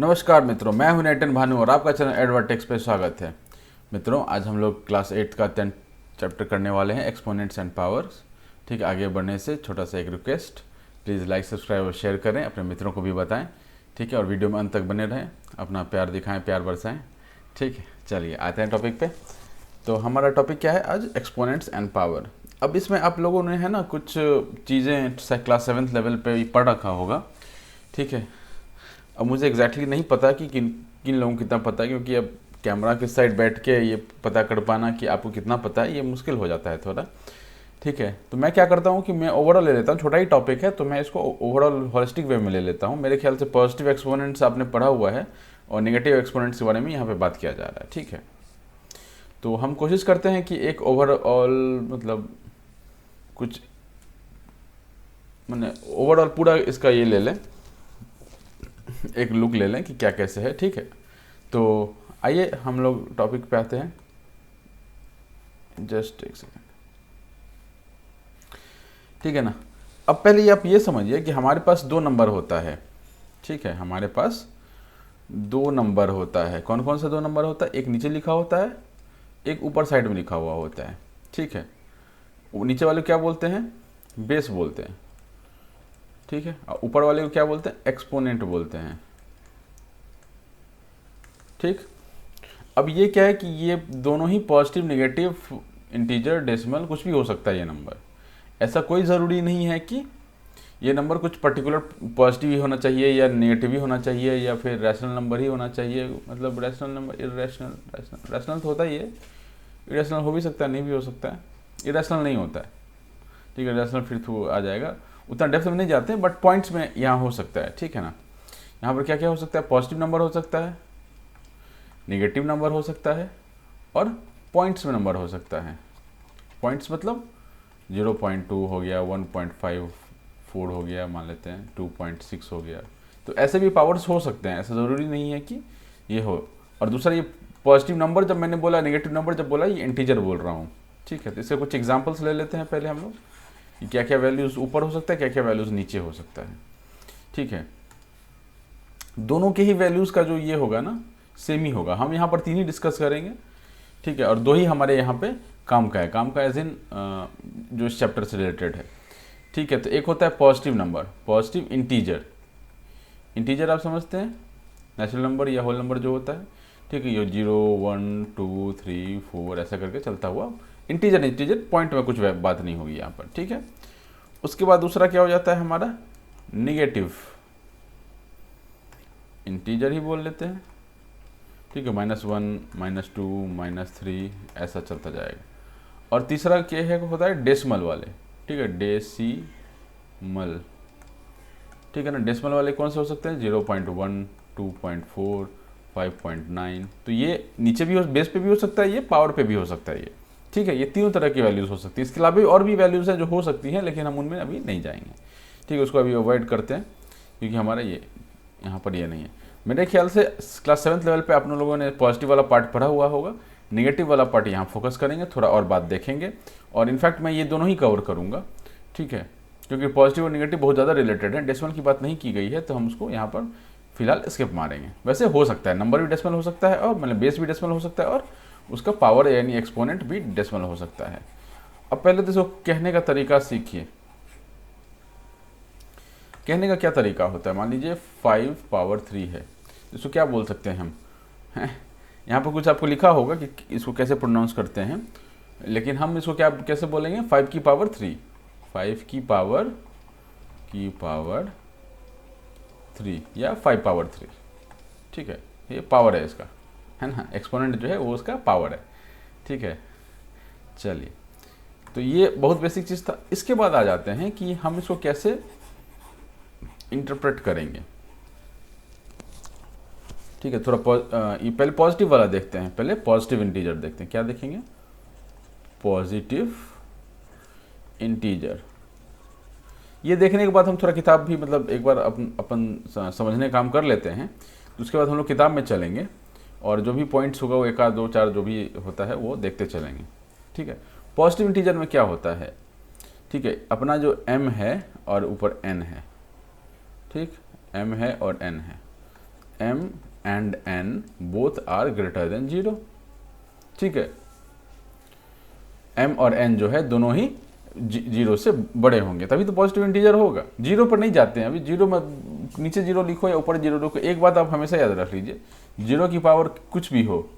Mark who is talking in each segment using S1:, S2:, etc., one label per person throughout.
S1: नमस्कार मित्रों, मैं हूं नेटन भानु और आपका चैनल एडवर्टेक्स पे स्वागत है। मित्रों, आज हम लोग क्लास 8 का 10 चैप्टर करने वाले हैं, एक्सपोनेंट्स एंड पावर्स। ठीक है, आगे बढ़ने से छोटा सा एक रिक्वेस्ट, प्लीज़ लाइक सब्सक्राइब और शेयर करें, अपने मित्रों को भी बताएं। ठीक है, और वीडियो में अंत तक बने रहें, अपना प्यार दिखाएं, प्यार बरसाएं। ठीक है, चलिए आते हैं टॉपिक पे। तो हमारा टॉपिक क्या है आज? Exponents and power. अब इसमें आप लोगों ने है ना कुछ चीज़ें क्लास 7th लेवल पे पढ़ रखा होगा। ठीक है, अब मुझे एग्जैक्टली नहीं पता कि किन किन लोगों को कितना पता है, क्योंकि अब कैमरा के साइड बैठ के ये पता कर पाना कि आपको कितना पता है ये मुश्किल हो जाता है थोड़ा। ठीक है, तो मैं क्या करता हूँ कि मैं ओवरऑल ले लेता हूँ, छोटा ही टॉपिक है तो मैं इसको ओवरऑल होलिस्टिक वे में ले लेता हूँ। मेरे ख्याल से पॉजिटिव एक्सपोनेंट्स आपने पढ़ा हुआ है और नेगेटिव एक्सपोनेंट्स के बारे में यहाँ पे बात किया जा रहा है। ठीक है, तो हम कोशिश करते हैं कि एक ओवरऑल मतलब कुछ मैंने ओवरऑल पूरा इसका ये ले लें, एक लुक ले लें कि क्या कैसे है। ठीक है, तो आइए हम लोग टॉपिक पे आते हैं। जस्ट एक सेकेंड। ठीक है ना, अब पहले आप ये समझिए कि हमारे पास दो नंबर होता है। ठीक है, हमारे पास दो नंबर होता है। कौन कौन सा दो नंबर होता है? एक नीचे लिखा होता है, एक ऊपर साइड में लिखा हुआ होता है। ठीक है, वो नीचे वाले को क्या बोलते हैं? बेस बोलते हैं। ठीक है, और ऊपर वाले को क्या बोलते हैं? एक्सपोनेंट बोलते हैं। ठीक, अब ये क्या है कि ये दोनों ही पॉजिटिव, नेगेटिव, इंटीजर, डेसिमल कुछ भी हो सकता है ये नंबर। ऐसा कोई ज़रूरी नहीं है कि ये नंबर कुछ पर्टिकुलर पॉजिटिव ही होना चाहिए या नेगेटिव ही होना चाहिए या फिर रैशनल नंबर ही होना चाहिए। मतलब रैशनल नंबर, इरेशनल, रैशनल तो होता ही है, इरेशनल हो भी सकता है, नहीं भी हो सकता है, इरेशनल नहीं होता है। ठीक है, रैशनल फिर तो आ जाएगा, उतना डेप्थ में नहीं जाते हैं, बट पॉइंट्स में यहाँ हो सकता है। ठीक है ना, यहाँ पर क्या क्या हो सकता है? पॉजिटिव नंबर हो सकता है, नेगेटिव नंबर हो सकता है और पॉइंट्स में नंबर हो सकता है। पॉइंट्स मतलब 0.2 हो गया, 1.54 हो गया, मान लेते हैं 2.6 हो गया। तो ऐसे भी पावर्स हो सकते हैं, ऐसा ज़रूरी नहीं है कि ये हो। और दूसरा, ये पॉजिटिव नंबर जब मैंने बोला, नेगेटिव नंबर जब बोला, ये इंटीजर बोल रहा हूँ। ठीक है, तो इससे कुछ एग्जाम्पल्स ले लेते हैं पहले हम लोग कि क्या क्या वैल्यूज़ ऊपर हो सकता है, क्या क्या वैल्यूज़ नीचे हो सकता है। ठीक है, दोनों के ही वैल्यूज़ का जो ये होगा ना सेम ही होगा। हम यहाँ पर तीन ही डिस्कस करेंगे। ठीक है, और दो ही हमारे यहाँ पे काम का है, काम का एज इन जो इस चैप्टर से रिलेटेड है। ठीक है, तो एक होता है positive number, positive integer. Integer आप समझते हैं, नेचुरल नंबर या होल नंबर जो होता है। ठीक है, ये 0, 1, 2, 3, 4 ऐसा करके चलता हुआ इंटीजर। इंटीजर पॉइंट में कुछ बात नहीं होगी यहाँ पर। ठीक है, उसके बाद दूसरा क्या हो जाता है हमारा? निगेटिव इंटीजर ही बोल लेते हैं। ठीक है, -1, -2, -3 ऐसा चलता जाएगा। और तीसरा क्या है, होता है डेसिमल वाले। ठीक है, डेसिमल। ठीक है ना, डेसिमल वाले कौन से हो सकते हैं? 0.1, 2.4, 5.9। तो ये नीचे भी हो, बेस पे भी हो सकता है, ये पावर पे भी हो सकता है ये। ठीक है, ये तीनों तरह की वैल्यूज़ हो सकती है। इसके अलावा और भी वैल्यूज़ हैं जो हो सकती हैं, लेकिन हम उनमें अभी नहीं जाएंगे। ठीक है, उसको अभी अवॉइड करते हैं क्योंकि हमारा ये यहाँ पर ये नहीं है। मेरे ख्याल से क्लास 7th लेवल पे आप लोगों ने पॉजिटिव वाला पार्ट पढ़ा हुआ होगा। नेगेटिव वाला पार्ट यहाँ फोकस करेंगे, थोड़ा और बात देखेंगे, और इनफैक्ट मैं ये दोनों ही कवर करूँगा। ठीक है, क्योंकि पॉजिटिव और नेगेटिव बहुत ज़्यादा रिलेटेड है। डेसिमल की बात नहीं की गई है तो हम उसको यहाँ पर फिलहाल स्किप मारेंगे। वैसे हो सकता है नंबर भी डेसिमल हो सकता है, और मतलब बेस भी डेसिमल हो सकता है, और उसका पावर यानी एक्सपोनेंट भी डेसिमल हो सकता है। अब पहले तो इसको कहने का तरीका सीखिए। कहने का क्या तरीका होता है? मान लीजिए 5 पावर 3 है, इसको क्या बोल सकते हैं हम? यहाँ पर कुछ आपको लिखा होगा कि इसको कैसे प्रोनाउंस करते हैं, लेकिन हम इसको क्या कैसे बोलेंगे? 5 की पावर 3, 5 की पावर 3 या 5 पावर 3। ठीक है, ये पावर है इसका, है ना। एक्सपोनेंट जो है वो उसका पावर है। ठीक है, चलिए, तो ये बहुत बेसिक चीज़ था। इसके बाद आ जाते हैं कि हम इसको कैसे इंटरप्रेट करेंगे। ठीक है, थोड़ा ये पहले पॉजिटिव वाला देखते हैं। पहले पॉजिटिव इंटीजर देखते हैं, क्या देखेंगे? Positive integer. ये देखने के बाद हम थोड़ा किताब भी मतलब एक बार अपन समझने का काम कर लेते हैं। उसके बाद हम लोग किताब में चलेंगे और जो भी पॉइंट्स होगा वो 1, 2, 4 जो भी होता है वो देखते चलेंगे। ठीक है, पॉजिटिव इंटीजर में क्या होता है? ठीक है, अपना जो m है और ऊपर n है। ठीक, m है और n है। m and n both are greater than 0। ठीक है, m और n जो है दोनों ही 0 से बड़े होंगे तभी तो पॉजिटिव इंटीजर होगा। 0 पर नहीं जाते हैं अभी, 0 मत, नीचे 0 लिखो या ऊपर 0 लिखो, एक बात आप हमेशा याद रख लीजिए, 0 की पावर कुछ भी हो,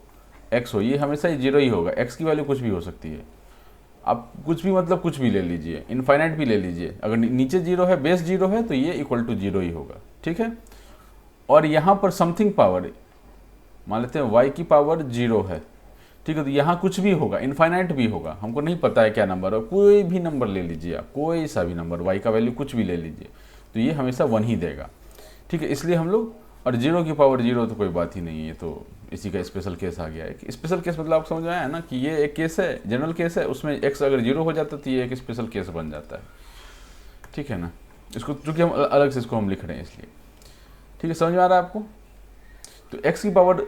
S1: x हो, ये हमेशा 0 ही होगा। x की वैल्यू कुछ भी हो सकती है, आप कुछ भी मतलब कुछ भी ले लीजिए, इनफाइनाइट भी ले लीजिए, अगर नीचे 0 है, बेस 0 है तो ये इक्वल टू 0 ही होगा। ठीक है, और यहाँ पर समथिंग पावर मान लेते हैं y की पावर 0 है। ठीक है, तो यहाँ कुछ भी होगा, इनफाइनाइट भी होगा, हमको नहीं पता है क्या नंबर है, कोई भी नंबर ले लीजिए आप, कोई सा भी नंबर, y का वैल्यू कुछ भी ले लीजिए, तो ये हमेशा 1 ही देगा। ठीक है, इसलिए हम लोग, और 0 की पावर 0 तो कोई बात ही नहीं है, ये तो इसी का स्पेशल केस आ गया है। स्पेशल केस मतलब आपको समझ में आया ना कि ये एक केस है, जनरल केस है, उसमें x अगर 0 हो जाता तो ये एक स्पेशल केस बन जाता है। ठीक है ना, इसको चूँकि हम अलग से इसको हम लिख रहे हैं इसलिए। ठीक है, समझ में आ रहा है आपको? तो x की पावर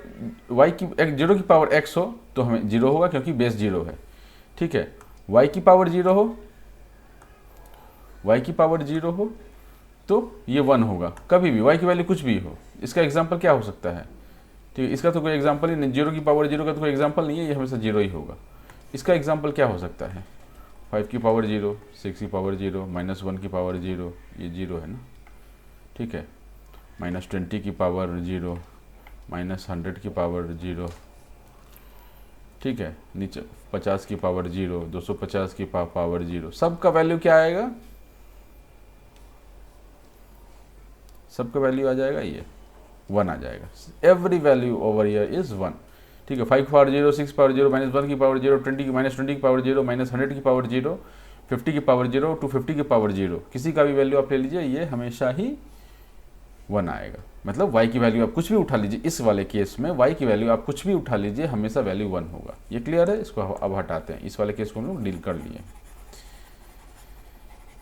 S1: y की 0 की पावर x हो तो हमें 0 होगा क्योंकि बेस 0 है। ठीक है, y की पावर 0 हो, y की पावर 0 हो तो ये 1 होगा कभी भी, y की वैल्यू कुछ भी हो। इसका एग्जांपल क्या हो सकता है? ठीक है, इसका तो कोई एग्जांपल ही नहीं, 0 की पावर 0 का तो कोई एग्जांपल नहीं है, ये हमेशा 0 ही होगा। इसका एग्जांपल क्या हो सकता है? 5 की पावर 0, 6 की पावर 0, -1 की पावर 0, ये 0 है ना। ठीक है, -20 की पावर 0, -100 की पावर 0। ठीक है, नीचे 50 की पावर 0, 250 की पावर 0, सबका वैल्यू क्या आएगा? सबका वैल्यू आ जाएगा ये 1 आ जाएगा। Every value over here is 1। ठीक है, 5 की पावर 0, 6 की पावर 0, -1 की पावर 0, -20 की पावर 0, -100 की पावर 0, 50 की पावर 0, 250 की पावर 0, किसी का भी वैल्यू आप ले लीजिए, ये हमेशा ही 1 आएगा। मतलब y की वैल्यू आप कुछ भी उठा लीजिए, इस वाले केस में y की वैल्यू आप कुछ भी उठा लीजिए, हमेशा वैल्यू 1 होगा। ये क्लियर है? इसको अब हटाते हैं, इस वाले केस को हम लोग डील कर लिए।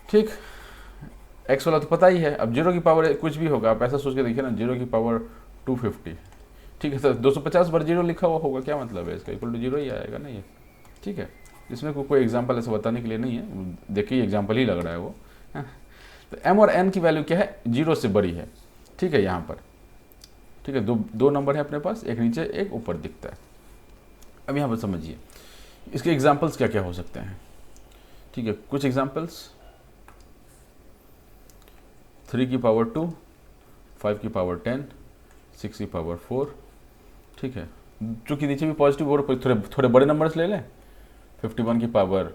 S1: ठीक, x वाला तो पता ही है। अब 0 की पावर कुछ भी होगा, आप ऐसा सोच के देखिए ना, 0 की पावर 250। ठीक है, तो 250 पर 0 लिखा हुआ होगा, क्या मतलब है इसका? इक्वल टू 0 ही आएगा ना ये। ठीक है, इसमें कोई एग्जाम्पल ऐसा बताने के लिए नहीं है, देखिए एग्जाम्पल ही लग रहा है वो। तो m और n की वैल्यू क्या है? 0 से बड़ी है। ठीक है, यहाँ पर ठीक है, दो नंबर है अपने पास, एक नीचे एक ऊपर दिखता है। अब यहाँ पर समझिए इसके एग्जाम्पल्स क्या क्या हो सकते हैं। ठीक है, कुछ एग्जाम्पल्स, 3 की पावर 2, 5 की पावर 10, 6 की पावर 4। ठीक है, चूँकि नीचे भी पॉजिटिव और थोड़े बड़े नंबर्स ले लें, 51 की पावर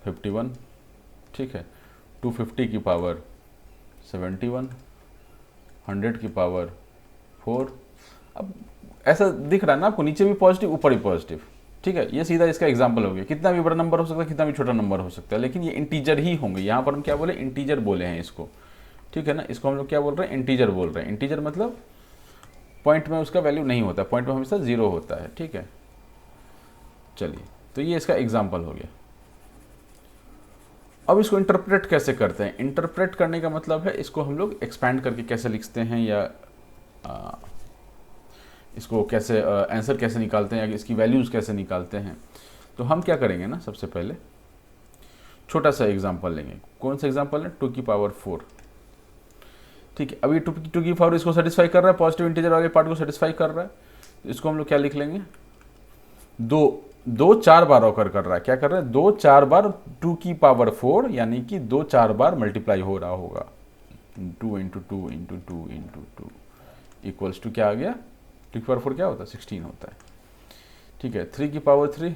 S1: 51। ठीक है, 250 की पावर 71, 100 की पावर 4। अब ऐसा दिख रहा है ना आपको, नीचे भी पॉजिटिव ऊपर ही पॉजिटिव। ठीक है, ये सीधा इसका एग्जांपल हो गया। कितना भी बड़ा नंबर हो सकता है, कितना भी छोटा नंबर हो सकता है, लेकिन ये इंटीजर ही होंगे। यहाँ पर हम क्या बोले? इंटीजर बोले हैं इसको। ठीक है ना, इसको हम लोग क्या बोल रहे हैं? इंटीजर बोल रहे हैं। इंटीजर मतलब पॉइंट में उसका वैल्यू नहीं होता, पॉइंट में हमेशा 0 होता है। ठीक है, चलिए, तो ये इसका एग्जाम्पल हो गया। अब इसको इंटरप्रेट कैसे करते हैं? इंटरप्रेट करने का मतलब है इसको हम लोग एक्सपैंड करके कैसे लिखते हैं, या इसको कैसे आंसर कैसे निकालते हैं, या इसकी वैल्यूज़ कैसे निकालते हैं। तो हम क्या करेंगे ना, सबसे पहले छोटा सा एग्जांपल लेंगे। कौन सा एग्जांपल है? 2 की पावर 4। ठीक है, अभी 2 की पावर इसको सेटिस्फाई कर रहा है, पॉजिटिव इंटीजर वाले पार्ट को सेटिस्फाई कर रहा है। तो इसको हम लोग क्या लिख लेंगे? 2 4 बार ऑकर कर रहा है। क्या कर रहा है? 2 4 बार 2 की पावर 4, यानी कि 2 4 बार मल्टीप्लाई हो रहा होगा। 2 × 2 × 2 × 2 इक्वल्स टू क्या आ गया? 2 की पावर 4 क्या होता है? 16 होता है। ठीक है, 3 की पावर 3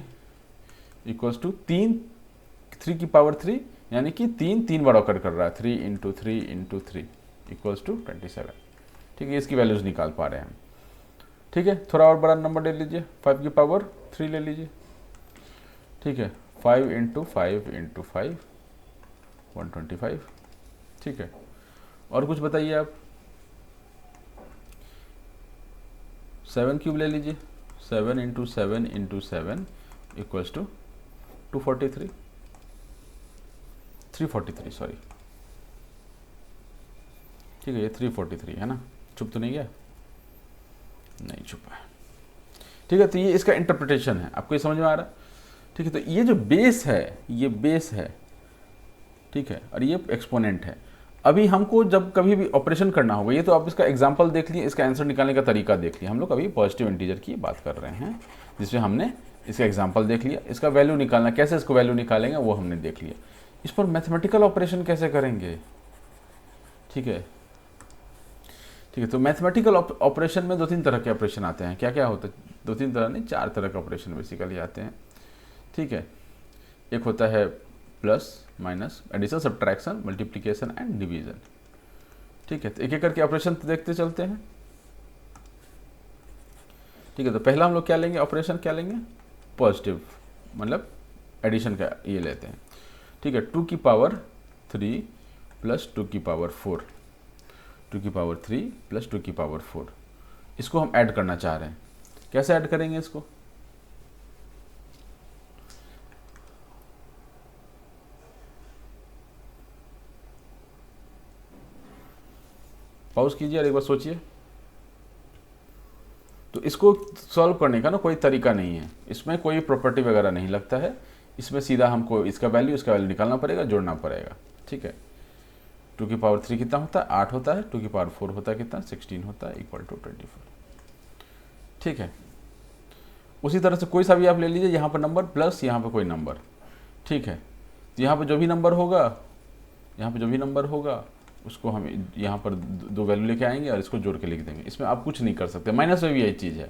S1: इक्वल्स टू 3 की पावर 3, यानी कि 3 बार ऑकर कर रहा है। 3 × 3 × 3 इक्वल्स टू 27। ठीक है, इसकी वैल्यूज निकाल पा रहे हैं हम। ठीक है, थोड़ा और बड़ा नंबर ले लीजिए, 5 की पावर 3 ले लीजिए। ठीक है, 5 × 5 × 5 125। ठीक है, और कुछ बताइए आप? 7 क्यूब ले लीजिए। 7 × 7 × 7 इक्वल्स टू 243 343 सॉरी। ठीक है, ये 343 है ना। छुप तो नहीं गया? नहीं छुपा है। ठीक है, तो ये इसका इंटरप्रिटेशन है। आपको ये समझ में आ रहा है? ठीक है, तो ये जो बेस है, ये बेस है। ठीक है, और ये एक्सपोनेंट है। अभी हमको जब कभी भी ऑपरेशन करना होगा, ये तो आप इसका एग्जाम्पल देख लिए, इसका आंसर निकालने का तरीका देख लिया। हम लोग अभी पॉजिटिव इंटीजर की बात कर रहे हैं जिसमें हमने इसका एग्जाम्पल देख लिया। इसका वैल्यू निकालना, कैसे इसको वैल्यू निकालेंगे वो हमने देख लिया। इस पर मैथमेटिकल ऑपरेशन कैसे करेंगे, ठीक है। ठीक है, तो मैथमेटिकल ऑपरेशन में 2-3 तरह के ऑपरेशन आते हैं। क्या क्या होता है? 2-3 तरह नहीं, 4 तरह के ऑपरेशन बेसिकली आते हैं, ठीक है। एक होता है plus minus, addition, subtraction, multiplication and division, ठीक है। तो एक एक करके ऑपरेशन देखते चलते हैं, ठीक है। तो पहला हम लोग क्या लेंगे, ऑपरेशन क्या लेंगे, पॉजिटिव, मतलब एडिशन का ये लेते हैं, ठीक है। 2 की पावर 3 प्लस 2 की पावर 4, 2 की पावर 3 प्लस 2 की पावर 4, इसको हम ऐड करना चाह रहे हैं। कैसे ऐड करेंगे इसको, पॉज कीजिए और एक बार सोचिए। तो इसको सॉल्व करने का ना कोई तरीका नहीं है, इसमें कोई प्रॉपर्टी वगैरह नहीं लगता है, इसमें सीधा हमको इसका वैल्यू निकालना पड़ेगा, जोड़ना पड़ेगा, ठीक है। 2 की पावर 3 कितना होता है, 8 होता है। 2 की पावर 4 होता है कितना, 16 होता है, इक्वल टू 24, ठीक है। उसी तरह से कोई सा भी आप ले लीजिए, यहाँ पर नंबर प्लस यहाँ पर कोई नंबर, ठीक है। तो यहाँ पर जो भी नंबर होगा, यहाँ पर जो भी नंबर होगा उसको हम यहाँ पर 2 वैल्यू लेके आएंगे और इसको जोड़ के लिख देंगे। इसमें आप कुछ नहीं कर सकते। माइनस में भी यही चीज़ है,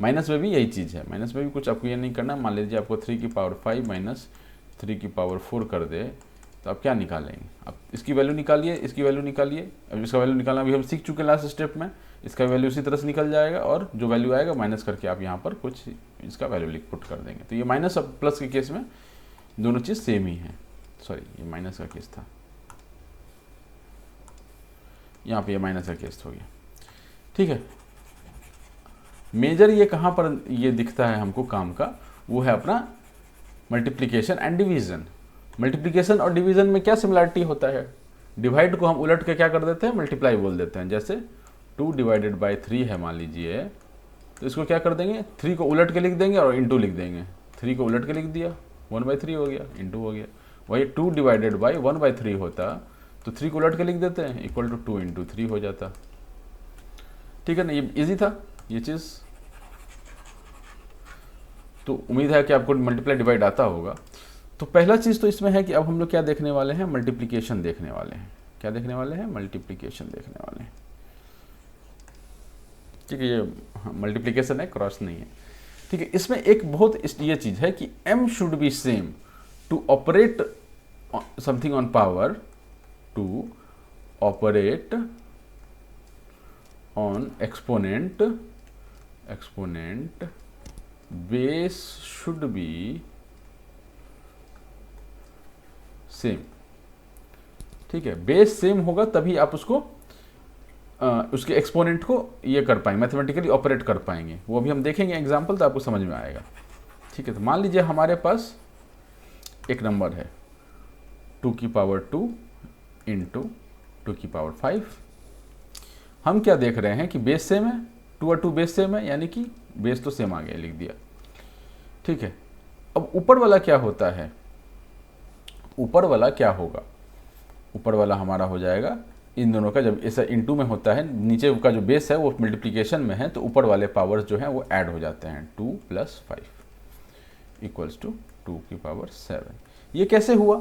S1: माइनस में भी यही चीज़ है, माइनस में भी कुछ आपको ये नहीं करना। मान लीजिए आपको 3 की पावर 5 माइनस 3 की पावर 4 कर दे, तो आप क्या निकालेंगे, आप इसकी वैल्यू निकालिए, इसकी वैल्यू निकालिए। अब इसका वैल्यू निकालना भी हम सीख चुके हैं लास्ट स्टेप में। इसका वैल्यू उसी तरह से निकल जाएगा और जो वैल्यू आएगा माइनस करके आप यहाँ पर कुछ इसका वैल्यू लिख पुट कर देंगे। तो ये माइनस और प्लस के केस में दोनों चीज़ सेम ही है। सॉरी, ये माइनस का केस था, यहाँ पे ये माइनस का केस हो गया, ठीक है। मेजर ये कहाँ पर ये दिखता है हमको काम का, वो है अपना मल्टीप्लिकेशन एंड डिवीजन। मल्टीप्लिकेशन और डिवीजन में क्या सिमिलरिटी होता है, डिवाइड को हम उलट के क्या कर देते हैं, मल्टीप्लाई बोल देते हैं। जैसे 2 डिवाइडेड बाई 3 है मान लीजिए, तो इसको क्या कर देंगे, 3 को उलट के लिख देंगे और इंटू लिख देंगे। 3 को उलट के लिख दिया, 1/3 हो गया, इंटू हो गया। वही 2 डिवाइडेड बाई 1/3 होता, तो 3 को उलट के लिख देते हैं, इक्वल टू 2 इंटू 3 हो जाता, ठीक है ना। ये इजी था ये चीज़। तो उम्मीद है कि आपको मल्टीप्लाई डिवाइड आता होगा। तो पहला चीज़ तो इसमें है कि अब हम लोग क्या देखने वाले हैं, मल्टीप्लिकेशन देखने वाले हैं। क्या देखने वाले हैं, मल्टीप्लिकेशन देखने वाले हैं, ठीक है। ये मल्टीप्लिकेशन है, क्रॉस नहीं है, ठीक है। इसमें एक बहुत ये चीज़ है कि m should be same to operate something on power, to operate on exponent base should be same, ठीक है। बेस सेम होगा तभी आप उसको उसके एक्सपोनेंट को ये कर पाएंगे, मैथमेटिकली ऑपरेट कर पाएंगे। वो भी हम देखेंगे एग्जाम्पल, तो आपको समझ में आएगा, ठीक है। तो मान लीजिए हमारे पास एक नंबर है 2 की पावर 2 इंटू 2 की पावर 5। हम क्या देख रहे हैं कि बेस सेम है, 2 और 2 बेस सेम है, यानी कि बेस तो सेम आ गया, लिख दिया, ठीक है। अब ऊपर वाला क्या होता है, ऊपर वाला क्या होगा, ऊपर वाला हमारा हो जाएगा इन दोनों का, जब ऐसा इंटू में होता है, नीचे का जो बेस है वो मल्टीप्लिकेशन में है, तो ऊपर वाले पावर्स जो हैं वो ऐड हो जाते हैं। 2 + 5 इक्वल्स टू 2 की पावर 7। ये कैसे हुआ,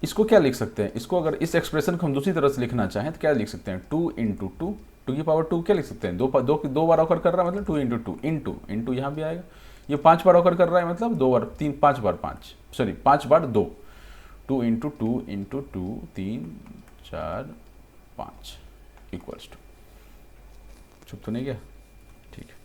S1: इसको क्या लिख सकते हैं, इसको अगर इस एक्सप्रेशन को हम दूसरी तरह से लिखना चाहें तो क्या लिख सकते हैं, 2 इंटू 2, 2 की पावर 2 क्या लिख सकते हैं, दो बार ऑकर कर रहा है मतलब 2 इंटू 2 इंटू यहाँ भी आएगा। ये 5 बार ऑकर कर रहा है मतलब 2 बार 3, 5 बार 5, सॉरी 5 बार 2, 2 इंटू 2 इंटू 2, 3 4 5 इक्वल्स टू, चुप तो नहीं गया, ठीक है।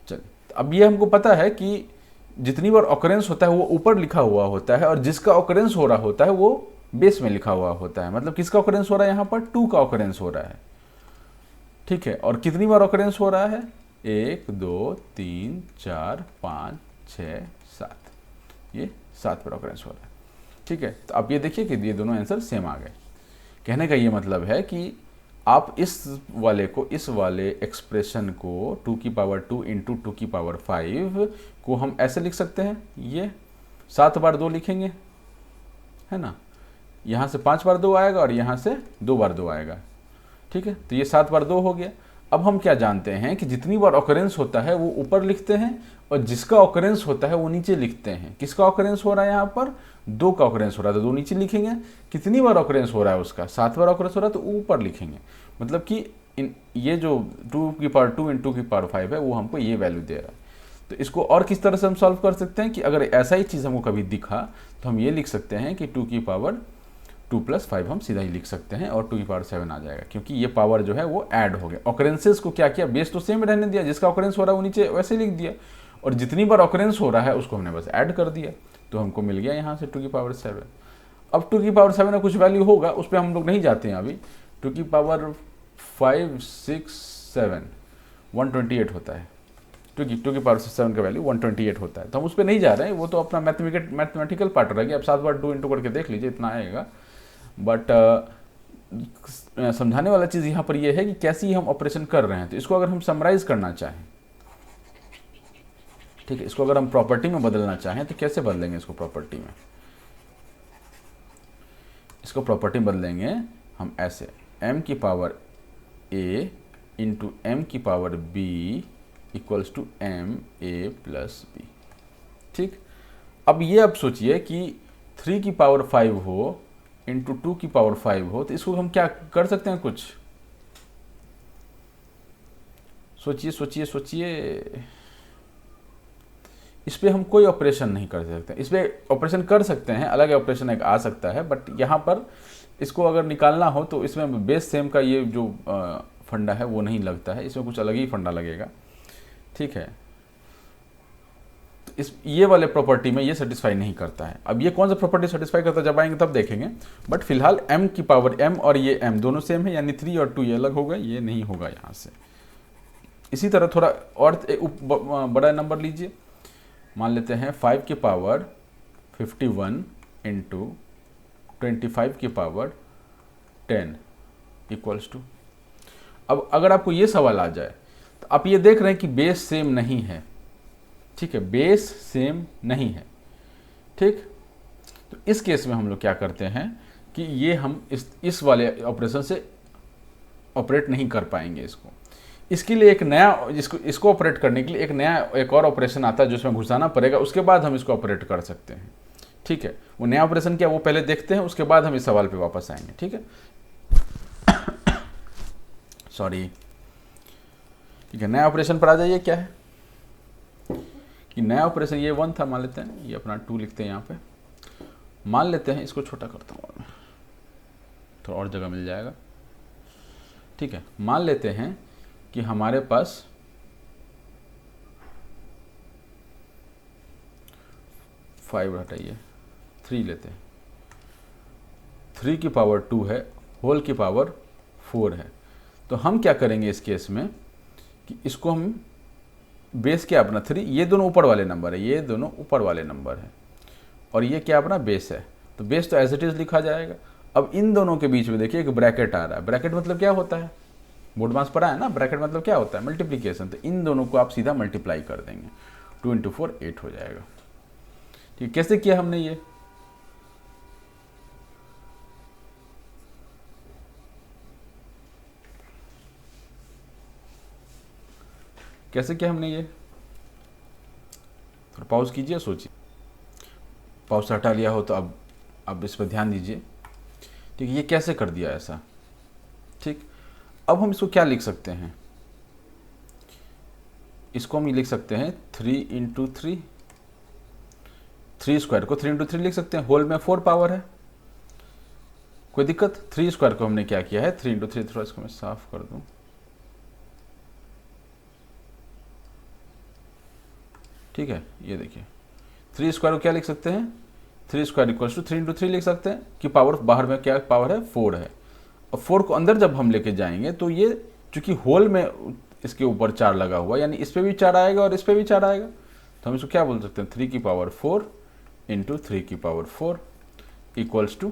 S1: चलिए, अब ये हमको पता है कि जितनी बार ऑकरेंस होता है वो ऊपर लिखा हुआ होता है, और जिसका ऑकरेंस हो रहा होता है वो बेस में लिखा हुआ होता है। मतलब किसका ऑकरेंस हो रहा है, यहाँ पर 2 का ऑकरेंस हो रहा है, ठीक है। और कितनी बार ऑकरेंस हो रहा है, 1 2 3 4 5 6 7, ये 7 बार ऑकरेंस हो रहा है, ठीक है। तो आप ये देखिए कि ये दोनों आंसर सेम आ गए। कहने का ये मतलब है कि आप इस वाले को, इस वाले एक्सप्रेशन को 2 की पावर 2 इंटू 2 की पावर 5 को हम ऐसे लिख सकते हैं, ये 7 बार 2 लिखेंगे, है ना, यहाँ से 5 बार 2 आएगा और यहाँ से 2 बार 2 आएगा, ठीक है। तो ये 7 बार 2 हो गया। अब हम क्या जानते हैं कि जितनी बार ऑकरेंस होता है वो ऊपर लिखते हैं और जिसका ऑकरेंस होता है वो नीचे लिखते हैं। किसका ऑकरेंस हो रहा है यहाँ पर? 2 का ऑकरेंस हो रहा है तो 2 नीचे लिखेंगे। कितनी बार ऑकरेंस हो रहा है उसका? 7 बार ऑकरेंस हो रहा है तो ऊपर लिखेंगे। मतलब कि ये जो 2 की पावर 2 × 2 की पावर 5 है वो हमको ये वैल्यू दे रहा है। तो इसको और किस तरह से हम सॉल्व कर सकते हैं कि अगर ऐसा ही चीज़ हमको कभी दिखा तो हम ये लिख सकते हैं कि 2 की पावर 2 + 5 हम सीधा ही लिख सकते हैं और 2 की पावर 7 आ जाएगा, क्योंकि ये पावर जो है वो ऐड हो गया। ऑकरेंसेस को क्या किया? बेस तो सेम रहने दिया, जिसका ऑकरेंस हो रहा है वो नीचे वैसे लिख दिया और जितनी बार ऑकरेंस हो रहा है उसको हमने बस ऐड कर दिया। तो हमको मिल गया यहाँ से 2 की पावर 7। अब 2 की पावर 7 में कुछ वैल्यू होगा, उस पर हम लोग नहीं जाते हैं अभी। 2 की पावर 5, 6, 7 128 होता है। 2 की पावर 7 का वैल्यू 128 होता है, तो हम उस पर नहीं जा रहे हैं, वो तो अपना मैथमेटिकल पार्ट रह गया। अब 7 बार 2 इंटू करके देख लीजिए, इतना आएगा। बट समझाने वाला चीज़ यहाँ पर यह है कि कैसे हम ऑपरेशन कर रहे हैं। तो इसको अगर हम समराइज करना चाहें, ठीक है, इसको अगर हम प्रॉपर्टी में बदलना चाहें तो कैसे बदलेंगे इसको प्रॉपर्टी में? इसको प्रॉपर्टी में बदलेंगे हम ऐसे, m की पावर a इंटू m की power b equals to ma plus b, ठीक। अब ये आप सोचिए कि 3 की पावर 5 हो इंटू 2 की पावर 5 हो, तो इसको हम क्या कर सकते हैं? कुछ सोचिए सोचिए सोचिए। इस पर हम कोई ऑपरेशन नहीं कर सकते। इस पर ऑपरेशन कर सकते हैं, अलग ऑपरेशन एक आ सकता है, बट यहाँ पर इसको अगर निकालना हो तो इसमें बेस सेम का ये जो फंडा है वो नहीं लगता है, इसमें कुछ अलग ही फंडा लगेगा, ठीक है। इस ये वाले प्रॉपर्टी में ये सेटिस्फाई नहीं करता है। अब ये कौन सा प्रॉपर्टी सेटिस्फाई करता है जब आएंगे तब देखेंगे, बट फिलहाल m की पावर m और ये m दोनों सेम है, यानी 3 और 2 ये अलग होगा, ये नहीं होगा यहाँ से। इसी तरह थोड़ा और बड़ा नंबर लीजिए, मान लेते हैं 5 की पावर 51 इंटू 25 की पावर 10 इक्वल्स टू। अब अगर आपको ये सवाल आ जाए तो आप ये देख रहे हैं कि बेस सेम नहीं है, ठीक है, बेस सेम नहीं है, ठीक। तो इस केस में हम लोग क्या करते हैं कि ये हम इस वाले ऑपरेशन से ऑपरेट नहीं कर पाएंगे इसको। इसके लिए एक नया इसको ऑपरेट करने के लिए एक और ऑपरेशन आता है जो इसमें घुसाना पड़ेगा, उसके बाद हम इसको ऑपरेट कर सकते हैं, ठीक है। वो नया ऑपरेशन क्या वो पहले देखते हैं, उसके बाद हम इस सवाल पे वापस आएंगे, ठीक है। सॉरी, ठीक है, नया ऑपरेशन पर आ जाइए। क्या है कि नया ऑपरेशन ये 1 था, मान लेते हैं ये अपना 2 लिखते हैं यहाँ पे। मान लेते हैं इसको छोटा करता हूँ मैं, थोड़ा और जगह मिल जाएगा, ठीक है। मान लेते हैं कि हमारे पास 5 हटाइए 3 लेते हैं, 3 की पावर 2 है, होल की पावर 4 है। तो हम क्या करेंगे इस केस में कि इसको हम बेस क्या अपना 3, ये दोनों ऊपर वाले नंबर है, ये दोनों ऊपर वाले नंबर है, और ये क्या अपना बेस है, तो बेस तो एज इट इज लिखा जाएगा। अब इन दोनों के बीच में देखिए एक ब्रैकेट आ रहा है। ब्रैकेट मतलब क्या होता है? बोर्ड मास पढ़ा है ना, ब्रैकेट मतलब क्या होता है? मल्टीप्लीकेशन। तो इन दोनों को आप सीधा मल्टीप्लाई कर देंगे, 2 इंटू 4 8 हो जाएगा, ठीक। कैसे किया हमने ये? कैसे किया हमने ये? थोड़ा पॉज कीजिए, सोचिए। पॉज से हटा लिया हो तो अब इस पर ध्यान दीजिए, ठीक है। ये कैसे कर दिया ऐसा, ठीक। अब हम इसको क्या लिख सकते हैं? इसको हम ये लिख सकते हैं 3 इंटू 3, 3 स्क्वायर को 3 इंटू 3 लिख सकते हैं, होल में 4 पावर है, कोई दिक्कत? 3 स्क्वायर को हमने क्या किया है 3 इंटू 3, थोड़ा इसको मैं साफ कर दूं, ठीक है। ये देखिए 3 स्क्वायर को क्या लिख सकते हैं? 3 स्क्वायर इक्वल्स टू 3 इंटू 3 लिख सकते हैं कि पावर बाहर में क्या पावर है 4 है, और 4 को अंदर जब हम लेके जाएंगे तो ये चूंकि होल में इसके ऊपर 4 लगा हुआ, यानी इस पर भी 4 आएगा और इस पर भी 4 आएगा, तो हम इसको क्या बोल सकते हैं 3 की पावर 4 इंटू 3 की पावर 4 इक्वल्स टू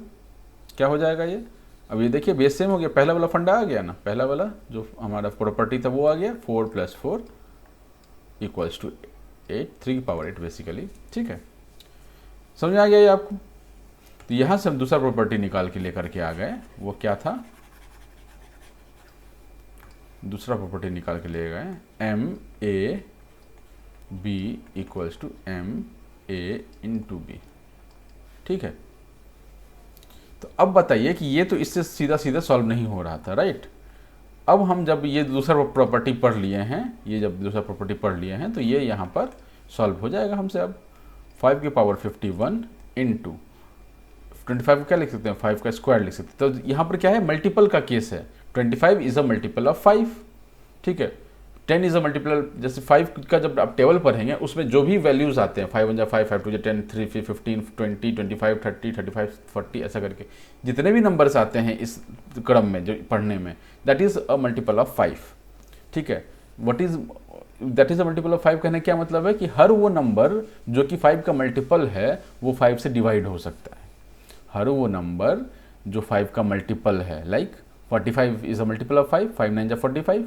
S1: क्या हो जाएगा ये? अब ये देखिए बेस सेम हो गया, पहला वाला फंडा आ गया ना, पहला वाला जो हमारा प्रॉपर्टी था वो आ गया, 4 + 4 इक्वल्स टू 8, 3 की पावर 8 बेसिकली, ठीक है। समझ में आ गया ये आपको? तो यहाँ से हम दूसरा प्रॉपर्टी निकाल के लेकर के आ गए, वो क्या था, दूसरा प्रॉपर्टी निकाल के ले गए, M A B equals to M A into B. ठीक है, तो अब बताइए कि ये तो इससे सीधा सीधा सॉल्व नहीं हो रहा था, राइट। अब हम जब ये दूसरा प्रॉपर्टी पढ़ लिए हैं, ये जब दूसरा प्रॉपर्टी पढ़ लिए हैं तो ये यहाँ पर सॉल्व हो जाएगा हमसे। अब 5 की पावर 51 इंटू 25 को क्या लिख सकते हैं, 5 का स्क्वायर लिख सकते हैं। तो यहाँ पर क्या है, मल्टीपल का केस है, 25 इज अ मल्टीपल ऑफ 5। ठीक है, 10 इज अ मल्टीपल, जैसे 5 का जब आप टेबल पढ़ेंगे उसमें जो भी वैल्यूज आते हैं, 5 1 जा 5, 5 2 जा 10, 3 5 15 20 25 30 35 40 ऐसा करके जितने भी नंबर्स आते हैं इस क्रम में जो पढ़ने में, that is a multiple of 5। ठीक है, that is a multiple of 5 कहने क्या मतलब है कि हर वो नंबर जो कि 5 का मल्टीपल है वो 5 से डिवाइड हो सकता है। हर वो नंबर जो 5 का मल्टीपल है, like 45 is a multiple of 5, 5 9 जा 45,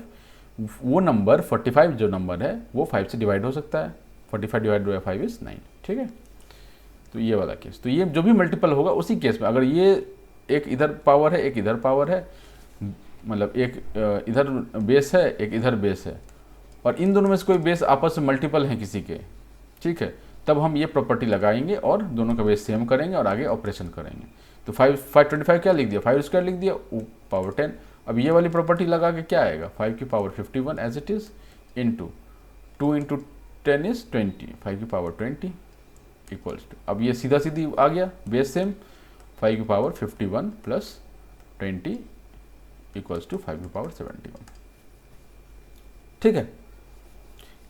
S1: वो नंबर 45 जो नंबर है वो 5 से डिवाइड हो सकता है। 45 डिवाइड बाई 5 इज 9। ठीक है, तो ये वाला केस, तो ये जो भी मल्टीपल होगा उसी केस में, अगर ये एक इधर पावर है एक इधर पावर है, मतलब एक इधर बेस है एक इधर बेस है, और इन दोनों में से कोई बेस आपस में मल्टीपल है किसी के, ठीक है, तब हम ये प्रॉपर्टी लगाएंगे और दोनों का बेस सेम करेंगे और आगे ऑपरेशन करेंगे। तो 525 क्या लिख दिया, 5 स्क्वायर लिख दिया, पावर 10। अब ये वाली प्रॉपर्टी लगा के क्या आएगा, 5 की power 51 as it is into 2 into 10 is 20, 5 की पावर 20 इक्वल्स टू, अब ये सीधा सीधी आ गया बेस सेम, 5 की पावर 51 प्लस 20 इक्वल्स टू 5 की पावर 71। ठीक है,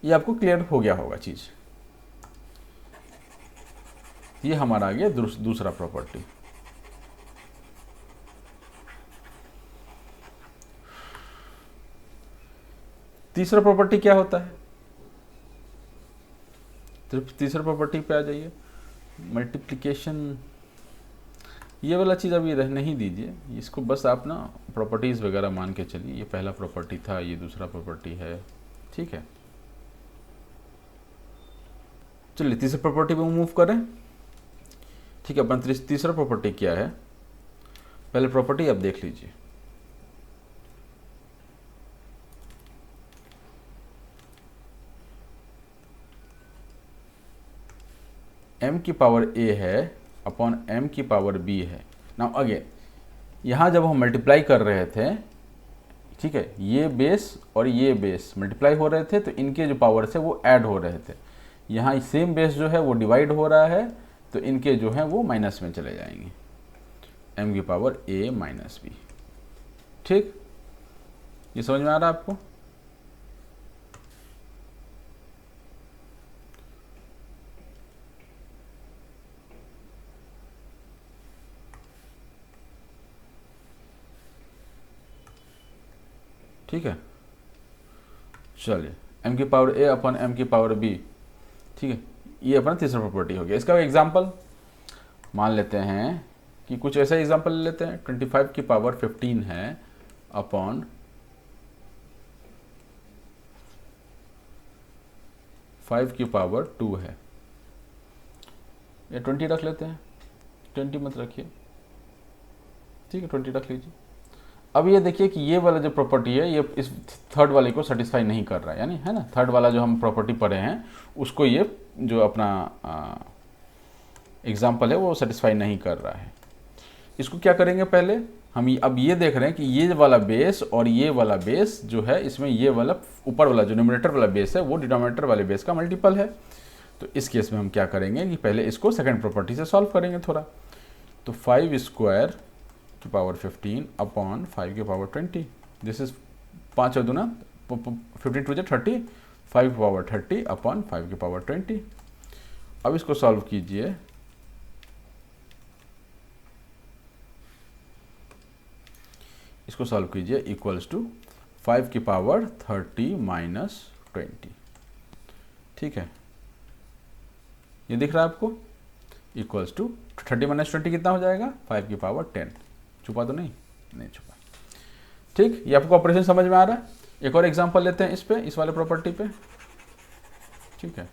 S1: ये आपको क्लियर हो गया होगा चीज। ये हमारा आ गया दूसरा प्रॉपर्टी। तीसरा प्रॉपर्टी क्या होता है, तो तीसरा प्रॉपर्टी पे आ जाइए, मल्टीप्लिकेशन। ये वाला चीज़ अभी रह नहीं दीजिए, इसको बस आप ना प्रॉपर्टीज़ वगैरह मान के चलिए। ये पहला प्रॉपर्टी था, ये दूसरा प्रॉपर्टी है, ठीक है। चलिए तीसरे प्रॉपर्टी पे मूव करें। ठीक है, अपन तीसरा प्रॉपर्टी क्या है, पहले प्रॉपर्टी आप देख लीजिए। m की पावर a है अपॉन m की पावर b है। नाउ अगेन यहाँ जब हम मल्टीप्लाई कर रहे थे, ठीक है, ये बेस और ये बेस मल्टीप्लाई हो रहे थे तो इनके जो पावर्स है वो ऐड हो रहे थे। यहाँ सेम बेस जो है वो डिवाइड हो रहा है तो इनके जो हैं वो माइनस में चले जाएंगे, m की पावर a माइनस b। ठीक, ये समझ में आ रहा है आपको? ठीक है, चलिए m की पावर a अपन m की पावर b, ठीक है, ये अपना तीसरा प्रॉपर्टी हो गया। इसका एग्जांपल मान लेते हैं कि कुछ ऐसा एग्जांपल ले लेते हैं, 25 की पावर 15 है अपॉन 5 की पावर 2 है, ये 20 रख लेते हैं, 20 मत रखिए, ठीक है, 20 रख लीजिए। अब ये देखिए कि ये वाला जो प्रॉपर्टी है ये इस थर्ड वाले को सेटिस्फाई नहीं कर रहा है, यानी है ना, थर्ड वाला जो हम प्रॉपर्टी पढ़े हैं उसको ये जो अपना एग्जाम्पल है वो सेटिस्फाई नहीं कर रहा है। इसको क्या करेंगे, पहले हम अब ये देख रहे हैं कि ये वाला बेस और ये वाला बेस जो है इसमें ये वाला ऊपर वाला जो न्यूमरेटर वाला बेस है वो डिनोमिनेटर वाले बेस का मल्टीपल है। तो इस केस में हम क्या करेंगे कि पहले इसको सेकेंड प्रॉपर्टी से सॉल्व करेंगे थोड़ा। तो 5 स्क्वायर की पावर 15 अपॉन 5 की पावर 20, दिस इज 5 और दूना 15 टू 30, 5 की पावर 30 अपॉन 5 की पावर 20। अब इसको सॉल्व कीजिए, इसको सॉल्व कीजिए इक्वल्स टू 5 की पावर 30 माइनस 20। ठीक है, ये दिख रहा है आपको, इक्वल्स टू 30 माइनस 20 कितना हो जाएगा, 5 की पावर 10। छुपा तो नहीं छुपा। ठीक, ये आपको ऑपरेशन समझ में आ रहा है। एक और एग्जांपल लेते हैं इस पे, इस वाले प्रॉपर्टी पे। ठीक है,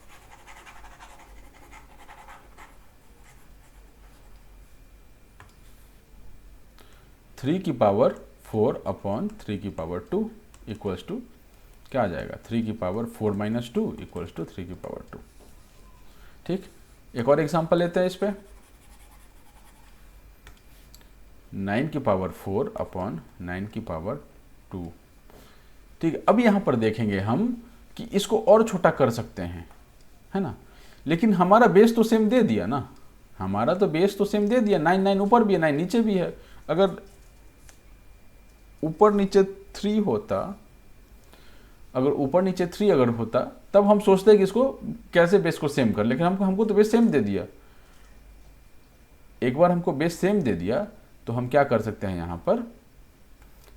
S1: 3 की पावर 4 अपॉन 3 की पावर 2 इक्वल्स टू क्या आ जाएगा, 3 की पावर 4 माइनस 2 इक्वल्स टू 3 की पावर 2। ठीक, एक और एग्जांपल लेते हैं इस पे। 9 की पावर 4 अपॉन 9 की पावर 2। ठीक, अब यहाँ पर देखेंगे हम कि इसको और छोटा कर सकते हैं, है ना, लेकिन हमारा बेस तो सेम दे दिया ना, हमारा तो बेस तो सेम दे दिया। 9 ऊपर भी है, 9 नीचे भी है। अगर ऊपर नीचे 3 होता, अगर ऊपर नीचे 3 अगर होता, तब हम सोचते हैं कि इसको कैसे बेस को सेम कर, लेकिन हमको तो बेस सेम दे दिया। एक बार हमको बेस सेम दे दिया तो हम क्या कर सकते हैं, यहाँ पर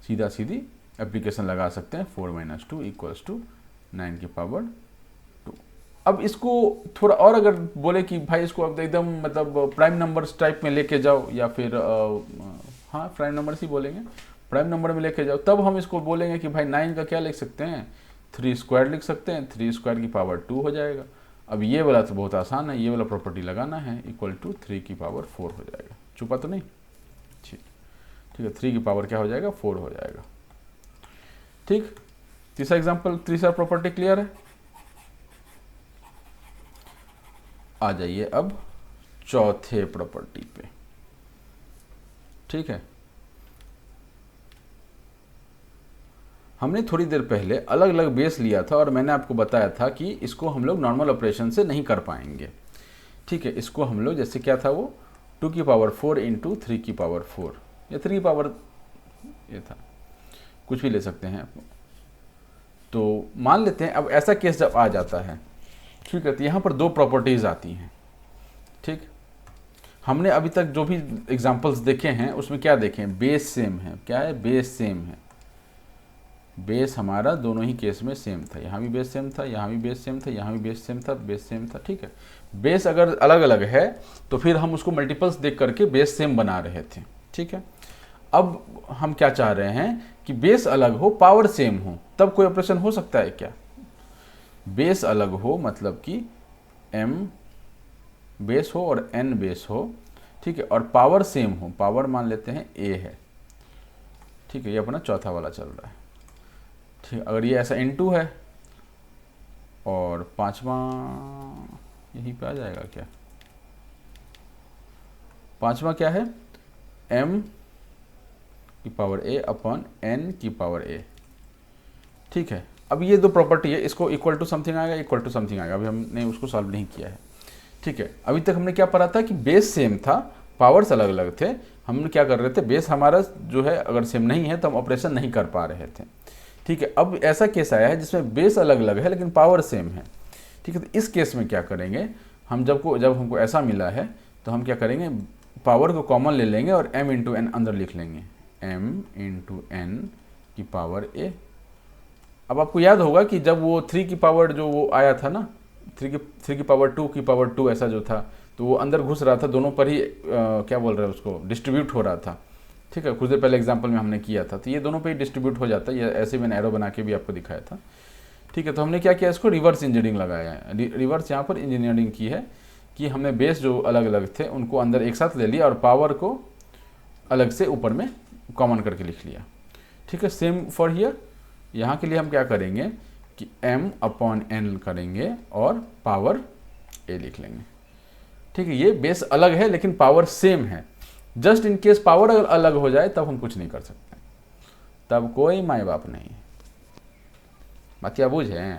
S1: सीधा सीधी एप्लीकेशन लगा सकते हैं। 4 माइनस 2 इक्वल्स टू 9 की पावर 2। अब इसको थोड़ा और अगर बोले कि भाई इसको अब एकदम मतलब प्राइम नंबर्स टाइप में लेके जाओ, या फिर हाँ प्राइम नंबर्स ही बोलेंगे, प्राइम नंबर में लेके जाओ, तब हम इसको बोलेंगे कि भाई 9 का क्या लिख सकते हैं, 3 स्क्वायर लिख सकते हैं। 3 स्क्वायर की पावर 2 हो जाएगा। अब ये वाला तो बहुत आसान है, ये वाला प्रॉपर्टी लगाना है, इक्वल टू 3 की पावर 4 हो जाएगा। छुपा तो नहीं, ठीक है। 3 की पावर क्या हो जाएगा, 4 हो जाएगा। ठीक, तीसरा एग्जांपल, तीसरा प्रॉपर्टी क्लियर है। आ जाइए अब चौथे प्रॉपर्टी पे। ठीक है, हमने थोड़ी देर पहले अलग अलग बेस लिया था और मैंने आपको बताया था कि इसको हम लोग नॉर्मल ऑपरेशन से नहीं कर पाएंगे। ठीक है, इसको हम लोग जैसे क्या था वो 2 की पावर 4 इंटू 3 की पावर 4 या 3 की पावर ये था, कुछ भी ले सकते हैं। तो मान लेते हैं अब ऐसा केस जब आ जाता है, ठीक है, तो यहाँ पर दो प्रॉपर्टीज़ आती हैं। ठीक, हमने अभी तक जो भी एग्जांपल्स देखे हैं उसमें क्या देखें, बेस सेम है। क्या है, बेस सेम है। बेस हमारा दोनों ही केस में सेम था, यहाँ भी बेस सेम था, यहाँ भी बेस सेम था, यहाँ भी बेस सेम था, बेस सेम था। ठीक है, बेस अगर अलग अलग है तो फिर हम उसको मल्टीपल्स देख करके बेस सेम बना रहे थे। ठीक है, अब हम क्या चाह रहे हैं कि बेस अलग हो, पावर सेम हो, तब कोई ऑपरेशन हो सकता है क्या। बेस अलग हो मतलब कि m बेस हो और n बेस हो, ठीक है, और पावर सेम हो, पावर मान लेते हैं a है। ठीक है, ये अपना चौथा वाला चल रहा है। ठीक, अगर ये ऐसा n2 है और पांचवा यहीं पे आ जाएगा क्या, पांचवा क्या है, m की पावर a अपॉन n की पावर a। ठीक है, अब ये दो प्रॉपर्टी है, इसको इक्वल टू समथिंग आएगा, इक्वल टू समथिंग आएगा। अभी हमने उसको सॉल्व नहीं किया है। ठीक है, अभी तक हमने क्या पढ़ा था कि बेस सेम था, पावर्स अलग अलग थे। हम क्या कर रहे थे, बेस हमारा जो है अगर सेम नहीं है तो हम ऑपरेशन नहीं कर पा रहे थे। ठीक है, अब ऐसा केस आया है जिसमें बेस अलग अलग है लेकिन पावर सेम है। ठीक है, तो इस केस में क्या करेंगे हम, जब हमको ऐसा मिला है तो हम क्या करेंगे, पावर को कॉमन ले लेंगे और m इंटू एन अंदर लिख लेंगे, m इंटू एन की पावर a। अब आपको याद होगा कि जब वो 3 की पावर जो वो आया था ना, 3 की पावर 2 की पावर 2 ऐसा जो था, तो वो अंदर घुस रहा था, दोनों पर ही क्या बोल रहे हैं उसको, डिस्ट्रीब्यूट हो रहा था। ठीक है, कुछ देर पहले एग्जांपल में हमने किया था, तो ये दोनों पे ही डिस्ट्रीब्यूट हो जाता है। ये ऐसे मैंने एरो बना के भी आपको दिखाया था। ठीक है, तो हमने क्या किया, इसको रिवर्स इंजीनियरिंग लगाया है। रिवर्स यहाँ पर इंजीनियरिंग की है कि हमने बेस जो अलग अलग थे उनको अंदर एक साथ ले लिया और पावर को अलग से ऊपर में कॉमन करके लिख लिया। ठीक है, सेम फॉर हियर, यहाँ के लिए हम क्या करेंगे कि m अपॉन n करेंगे और पावर a लिख लेंगे। ठीक है, ये बेस अलग है लेकिन पावर सेम है। जस्ट इन केस पावर अगर अलग हो जाए तब हम कुछ नहीं कर सकते, तब कोई माए बाप नहीं है। बात क्या बूझे,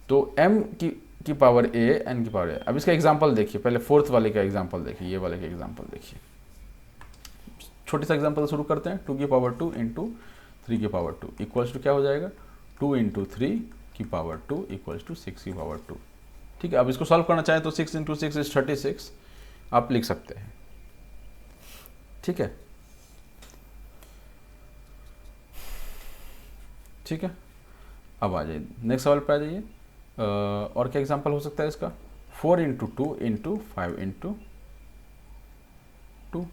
S1: तो m की पावर a, n की पावर a। अब इसका एग्जांपल देखिए, पहले फोर्थ वाले का एग्जांपल देखिए, ये वाले का एग्जांपल देखिए। छोटे सा एग्जांपल शुरू करते हैं। 2 की पावर 2 इंटू 3 की पावर 2 इक्वल्स टू क्या हो जाएगा, 2 इंटू 3 की पावर 2 इक्वल्स टू 6 की पावर 2। ठीक है, अब इसको सॉल्व करना चाहें तो 6 इंटू 6 इज 36 आप लिख सकते हैं। ठीक है, ठीक है, अब आ जाइए नेक्स्ट सवाल पे आ जाइए। और क्या एग्जांपल हो सकता है इसका, 4 इंटू 2 इंटू 5 इंटू 2।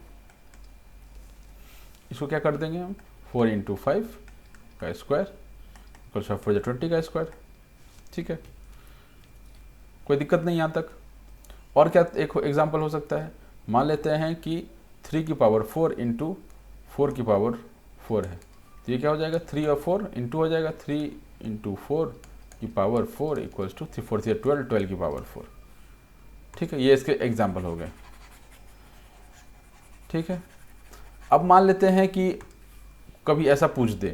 S1: इसको क्या कर देंगे हम, 4 इंटू 5 का स्क्वायर इक्वल्स 20 का स्क्वायर। ठीक है, कोई दिक्कत नहीं यहाँ तक। और क्या एक एग्जांपल हो सकता है, मान लेते हैं कि 3 की पावर 4 इंटू 4 की पावर 4 है, तो ये क्या हो जाएगा 3 और 4 इंटू हो जाएगा, 3 इंटू 4 की पावर 4 इक्वल्स टू 3 4 से 12, 12 की पावर 4। ठीक है, ये इसके एग्जाम्पल हो गए। ठीक है, अब मान लेते हैं कि कभी ऐसा पूछ दे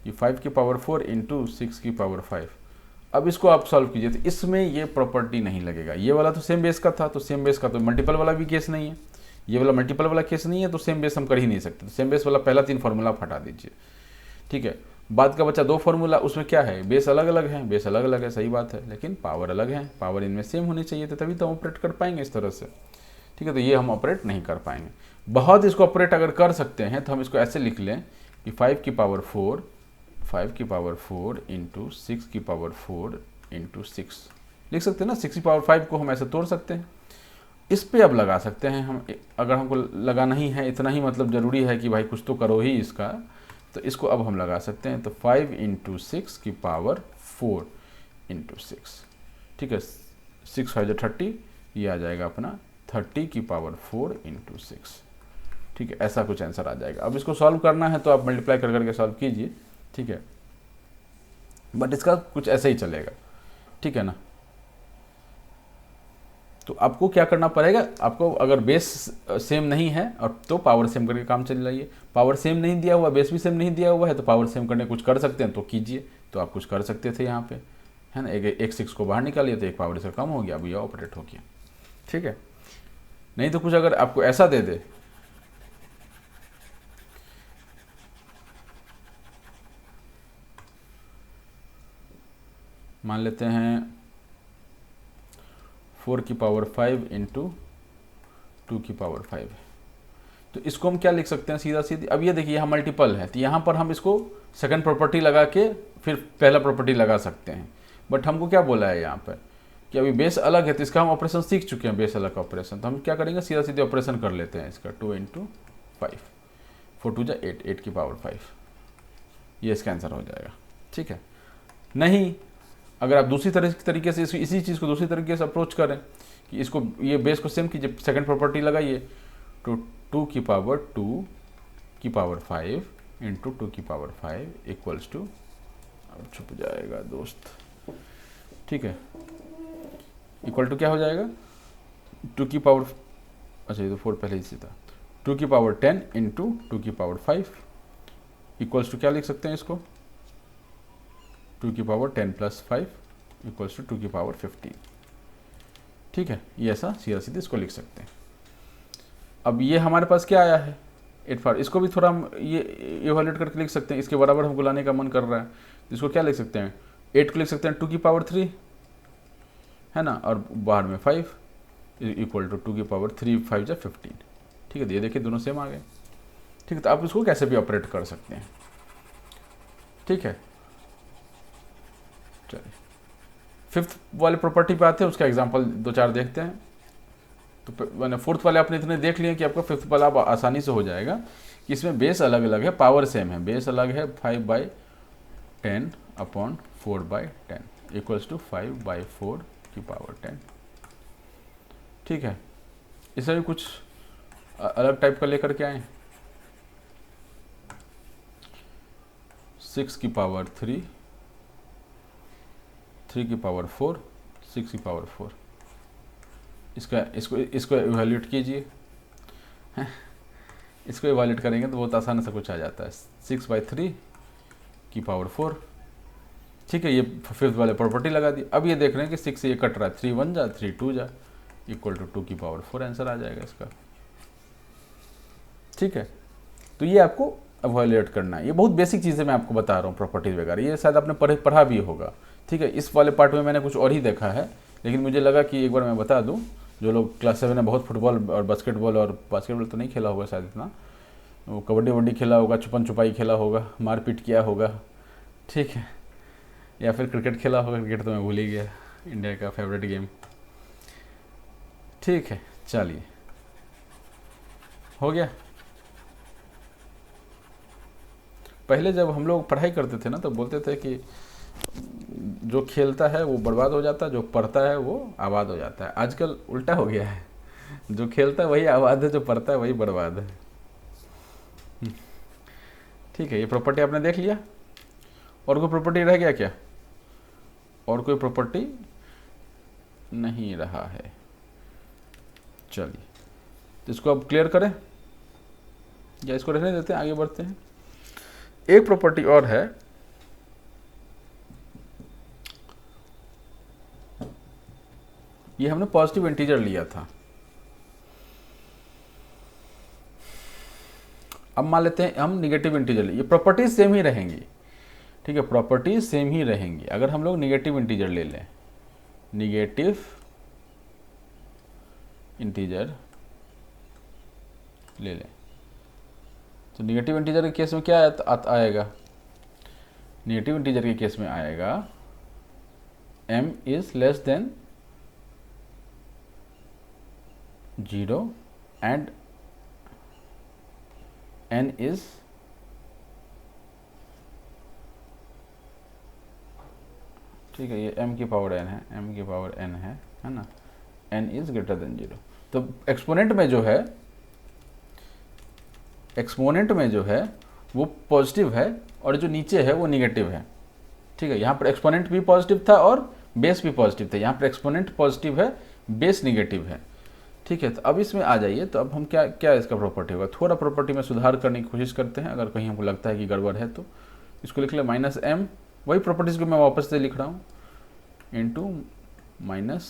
S1: कि 5 की पावर 4 इंटू 6 की पावर 5। अब इसको आप सॉल्व कीजिए, तो इसमें ये प्रॉपर्टी नहीं लगेगा। ये वाला तो सेम बेस का था, तो सेम बेस का तो मल्टीपल वाला भी केस नहीं है, ये वाला मल्टीपल वाला केस नहीं है, तो सेम बेस हम कर ही नहीं सकते। तो सेम बेस वाला पहला 3 फार्मूला आप हटा दीजिए। ठीक है, बाद का बच्चा 2 फार्मूला, उसमें क्या है, बेस अलग अलग है, बेस अलग अलग है, सही बात है, लेकिन पावर अलग है, पावर इनमें सेम होनी चाहिए, तो तभी तो हम ऑपरेट कर पाएंगे इस तरह से। ठीक है, तो ये हम ऑपरेट नहीं कर पाएंगे। बहुत इसको ऑपरेट अगर कर सकते हैं तो हम इसको ऐसे लिख लें कि 5 की पावर 4 इंटू 6 की पावर 4 इंटू 6 लिख सकते हैं ना। 6 की पावर 5 को हम ऐसे तोड़ सकते हैं, इस पे अब लगा सकते हैं हम। अगर हमको लगाना ही है, इतना ही मतलब ज़रूरी है कि भाई कुछ तो करो ही इसका, तो इसको अब हम लगा सकते हैं। तो 5 इंटू 6 की पावर 4 इंटू 6। ठीक है, 6 5 30, ये आ जाएगा अपना 30 की पावर 4 इंटू 6। ठीक है, ऐसा कुछ आंसर आ जाएगा। अब इसको सॉल्व करना है तो आप मल्टीप्लाई कर करके सॉल्व कीजिए। ठीक है, बट इसका कुछ ऐसे ही चलेगा। ठीक है ना, तो आपको क्या करना पड़ेगा, आपको अगर बेस सेम नहीं है और तो पावर सेम करके काम चल रही है। पावर सेम नहीं दिया हुआ, बेस भी सेम नहीं दिया हुआ है, तो पावर सेम करने कुछ कर सकते हैं तो कीजिए। तो आप कुछ कर सकते थे यहाँ पे, है ना। एक 6 को बाहर निकालिए तो एक पावर इसका कम हो गया, अब यह ऑपरेट हो गया। ठीक है, नहीं तो कुछ अगर आपको ऐसा दे दे, मान लेते हैं 4 की पावर 5 इंटू 2 की पावर 5, तो इसको हम क्या लिख सकते हैं, सीधा सीधी। अब ये देखिए यहाँ मल्टीपल है, तो यहाँ पर हम इसको सेकंड प्रॉपर्टी लगा के फिर पहला प्रॉपर्टी लगा सकते हैं। बट हमको क्या बोला है यहाँ पर कि अभी बेस अलग है, तो इसका हम ऑपरेशन सीख चुके हैं, बेस अलग का ऑपरेशन। तो हम क्या करेंगे, सीधा सीधे ऑपरेशन कर लेते हैं इसका। 2 इंटू 5, 4 2 जा 8, 8 की पावर 5, ये इसका आंसर हो जाएगा। ठीक है, नहीं अगर आप दूसरी तरीके से इसी चीज़ को दूसरी तरीके से अप्रोच करें कि इसको ये बेस को सेम कीजिए, सेकंड प्रॉपर्टी लगाइए, तो 2 की पावर 2 की पावर 5 इंटू 2 की पावर 5 इक्वल्स टू, अब छुप जाएगा दोस्त। ठीक है, इक्वल टू क्या हो जाएगा, 2 की पावर, अच्छा ये तो 4 पहले ही से था, 2 की पावर 10 इंटू 2 की पावर 5 इक्वल्स टू क्या लिख सकते हैं इसको, 2 की पावर 10 प्लस 5 इक्वल्स टू 2 की पावर 15। ठीक है, ये ऐसा सीधा सीधे इसको लिख सकते हैं। अब ये हमारे पास क्या आया है 8 4, इसको भी थोड़ा हम ये इवैल्यूएट करके लिख सकते हैं। इसके बराबर हमको लाने का मन कर रहा है, इसको क्या लिख सकते हैं, 8 को लिख सकते हैं 2 की पावर 3, है ना, और बाहर में 5 इक्वल टू 2 की पावर 3 5 जा 15। ठीक है, ये देखिए दोनों सेम आ गए। ठीक है, तो आप इसको कैसे भी ऑपरेट कर सकते हैं। ठीक है, चलिए 5th वाले प्रॉपर्टी पे आते हैं, उसका एग्जांपल 2-4 देखते हैं। तो मैंने 4th वाले आपने इतने देख लिए कि आपका 5th वाला अब आसानी से हो जाएगा कि इसमें बेस अलग अलग है, पावर सेम है। बेस अलग है 5/10 अपॉन 4/10 इक्वल्स टू 5/4 की पावर 10। ठीक है, इसे भी कुछ अलग टाइप का लेकर के आए, 6 की पावर 3, 3 की पावर 4, 6 की पावर 4, इसको इवैल्यूएट कीजिए। इसको इवैल्यूएट करेंगे तो बहुत आसान से कुछ आ जाता है, 6/3 की पावर 4। ठीक है, ये 5th वाले प्रॉपर्टी लगा दी। अब ये देख रहे हैं कि 6 से ये कट रहा है, 3 1 जा 3 2 जा इक्वल टू 2 की पावर 4 आंसर आ जाएगा इसका। ठीक है, तो ये आपको इवैल्यूएट करना है। ये बहुत बेसिक चीज़ें मैं आपको बता रहा हूँ, प्रॉपर्टीज वगैरह, ये शायद आपने पढ़ा भी होगा। ठीक है, इस वाले पार्ट में मैंने कुछ और ही देखा है, लेकिन मुझे लगा कि एक बार मैं बता दूं। जो लोग क्लास 7 में बहुत फुटबॉल और बास्केटबॉल तो नहीं खेला होगा शायद इतना, वो कबड्डी वड्डी खेला होगा, छुपन छुपाई खेला होगा, मारपीट किया होगा, ठीक है, या फिर क्रिकेट खेला होगा। क्रिकेट तो मैं भूल ही गया, इंडिया का फेवरेट गेम। ठीक है, चलिए हो गया। पहले जब हम लोग पढ़ाई करते थे ना, तो बोलते थे कि जो खेलता है वो बर्बाद हो जाता है, जो पढ़ता है वो आबाद हो जाता है। आजकल उल्टा हो गया है, जो खेलता है वही आबाद है, जो पढ़ता है वही बर्बाद है। ठीक है, ये प्रॉपर्टी आपने देख लिया। और कोई प्रॉपर्टी रह गया क्या? और कोई प्रॉपर्टी नहीं रहा है। चलिए, तो इसको अब क्लियर करें या इसको रहने देते हैं, आगे बढ़ते हैं। एक प्रॉपर्टी और है, ये हमने पॉजिटिव इंटीजर लिया था। अब मान लेते हैं हम निगेटिव इंटीजर, ये प्रॉपर्टीज सेम ही रहेंगी। ठीक है, प्रॉपर्टीज सेम ही रहेंगी। अगर हम लोग निगेटिव इंटीजर ले लें, निगेटिव इंटीजर ले लें, तो निगेटिव इंटीजर के केस में क्या आएगा? निगेटिव इंटीजर के केस में आएगा m is less than 0 and n is ठीक है, ये m की पावर n है, m की पावर n है ना, n इज ग्रेटर देन 0। तो एक्सपोनेंट में जो है वो पॉजिटिव है और जो नीचे है वो निगेटिव है। ठीक है, यहाँ पर एक्सपोनेंट भी पॉजिटिव था और बेस भी पॉजिटिव था। यहाँ पर एक्सपोनेंट पॉजिटिव है, बेस निगेटिव है। ठीक है, तो अब इसमें आ जाइए, तो अब हम क्या इसका प्रॉपर्टी होगा, थोड़ा प्रॉपर्टी में सुधार करने की कोशिश करते हैं। अगर कहीं हमको लगता है कि गड़बड़ है तो इसको लिख ले -m, वही प्रॉपर्टीज को मैं वापस से लिख रहा हूँ, इंटू -m।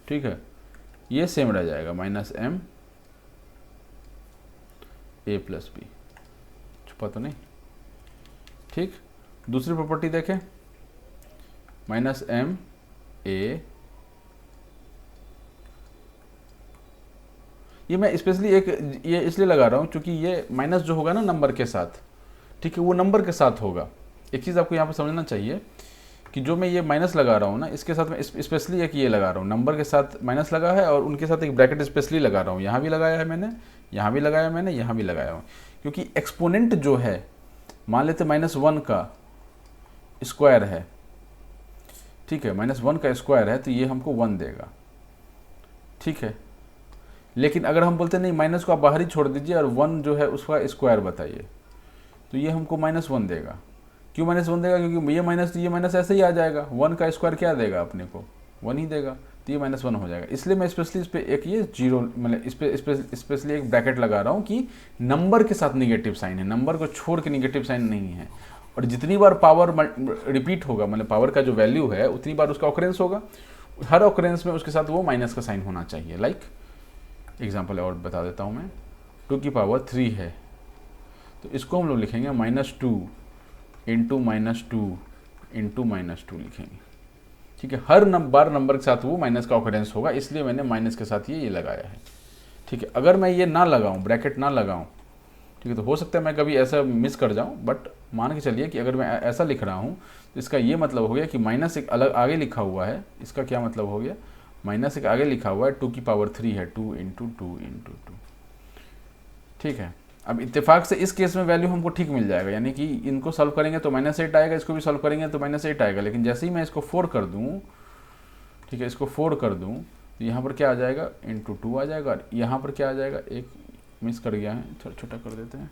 S1: ठीक है, ये सेम रह जाएगा, -m a + b, छुपा तो नहीं। ठीक, दूसरी प्रॉपर्टी देखें, -m a, ये मैं स्पेशली ये इसलिए लगा रहा हूँ क्योंकि ये माइनस जो होगा ना नंबर के साथ, ठीक है, वो नंबर के साथ होगा। एक चीज़ आपको यहाँ पर समझना चाहिए कि जो मैं ये माइनस लगा रहा हूँ ना, इसके साथ मैं स्पेशली एक ये लगा रहा हूँ, नंबर के साथ माइनस लगा है और उनके साथ एक ब्रैकेट स्पेशली लगा रहा हूँ। यहाँ भी लगाया है मैंने, यहाँ भी लगाया मैंने, यहाँ भी लगाया हूँ, क्योंकि एक्सपोनेंट जो है, मान लेते -1 का स्क्वायर है। ठीक है, -1 का स्क्वायर है तो ये हमको 1 देगा। ठीक है, लेकिन अगर हम बोलते नहीं माइनस को आप बाहर ही छोड़ दीजिए और 1 जो है उसका स्क्वायर बताइए, तो ये हमको -1 देगा। क्यों -1 देगा? क्योंकि ये माइनस ऐसे ही आ जाएगा, 1 का स्क्वायर क्या देगा अपने को, 1 ही देगा, तो ये -1 हो जाएगा। इसलिए मैं स्पेशली इस पर एक ये 0 मतलब इस पर स्पेशली एक ब्रैकेट लगा रहा हूँ कि नंबर के साथ निगेटिव साइन है, नंबर को छोड़ के निगेटिव साइन नहीं है। और जितनी बार पावर रिपीट होगा, मतलब पावर का जो वैल्यू है उतनी बार उसका ऑकरेंस होगा, हर ऑकरेंस में उसके साथ वो माइनस का साइन होना चाहिए। लाइक एग्जाम्पल और बता देता हूँ मैं, 2 की पावर 3 है, तो इसको हम लोग लिखेंगे -2 इंटू -2 इंटू -2 लिखेंगे। ठीक है, हर बार नंबर के साथ वो माइनस का ऑकरेंस होगा, इसलिए मैंने माइनस के साथ ये लगाया है। ठीक है, अगर मैं ये ना लगाऊं, ब्रैकेट ना लगाऊं, ठीक है, तो हो सकता है मैं कभी ऐसा मिस कर जाऊं, बट मान के चलिए कि अगर मैं ऐसा लिख रहा हूं तो इसका ये मतलब हो गया कि माइनस एक अलग आगे लिखा हुआ है। इसका क्या मतलब हो गया, माइनस एक आगे लिखा हुआ है, 2 की पावर 3 है, 2 इंटू 2 इंटू 2। ठीक है, अब इत्तेफाक से इस केस में वैल्यू हमको ठीक मिल जाएगा, यानी कि इनको सॉल्व करेंगे तो -8 आएगा, इसको भी सॉल्व करेंगे तो -8 आएगा। लेकिन जैसे ही मैं इसको 4 कर दूँ, ठीक है, इसको 4 कर दूँ तो यहाँ पर क्या आ जाएगा, इंटू 2 आ जाएगा, और यहाँ पर क्या आ जाएगा, एक मिस कर गया है, थोड़ा छोटा कर देते हैं।